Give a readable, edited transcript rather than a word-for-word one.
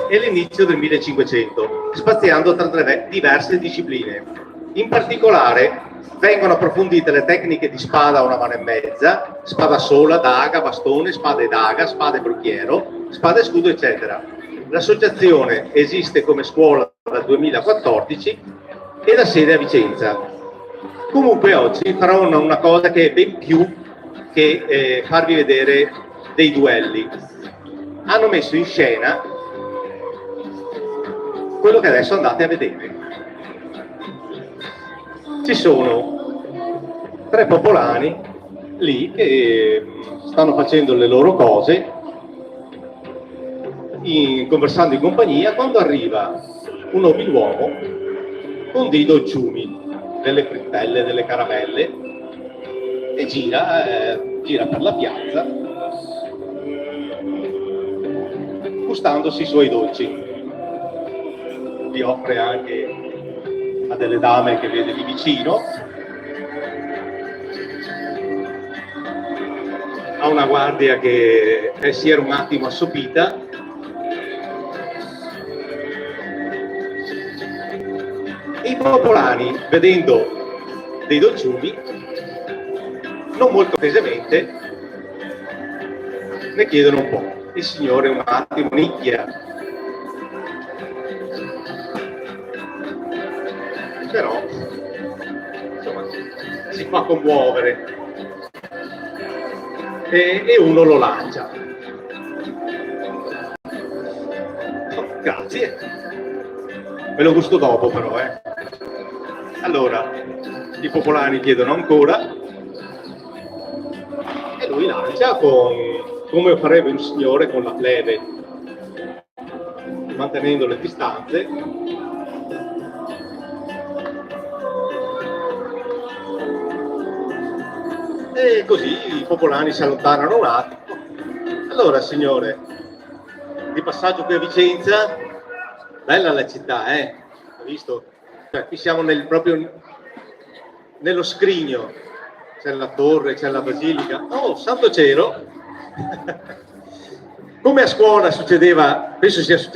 e l'inizio del 1500, spaziando tra diverse discipline. In particolare vengono approfondite le tecniche di spada a una mano e mezza, spada sola, daga, bastone, spada e daga, spada e brocchiero, spada e scudo, eccetera. L'associazione esiste come scuola dal 2014 e la sede a Vicenza. Comunque oggi farò una cosa che è ben più che farvi vedere dei duelli. Hanno messo in scena quello che adesso andate a vedere. Ci sono 3 popolani lì che stanno facendo le loro cose, conversando in compagnia, quando arriva un nobiluomo con dei dolciumi, delle frittelle, delle caramelle, e gira per la piazza gustandosi i suoi dolci. Vi offre anche a delle dame che vede lì vicino, a una guardia che si era un attimo assopita, e i popolani, vedendo dei dolciumi, non molto offesamente ne chiedono un po'. Il signore un attimo nicchia, però insomma si fa commuovere e uno lo lancia. Oh, grazie, me lo gusto dopo però, Allora i popolani chiedono ancora e lui lancia come farebbe un signore con la plebe, mantenendo le distanze. E così i popolani si allontanano un attimo. Allora, signore, di passaggio qui a Vicenza, bella la città, Hai visto? Cioè, qui siamo proprio nello scrigno, c'è la torre, c'è la basilica. Oh, santo cielo! Come a scuola succedeva, penso sia successo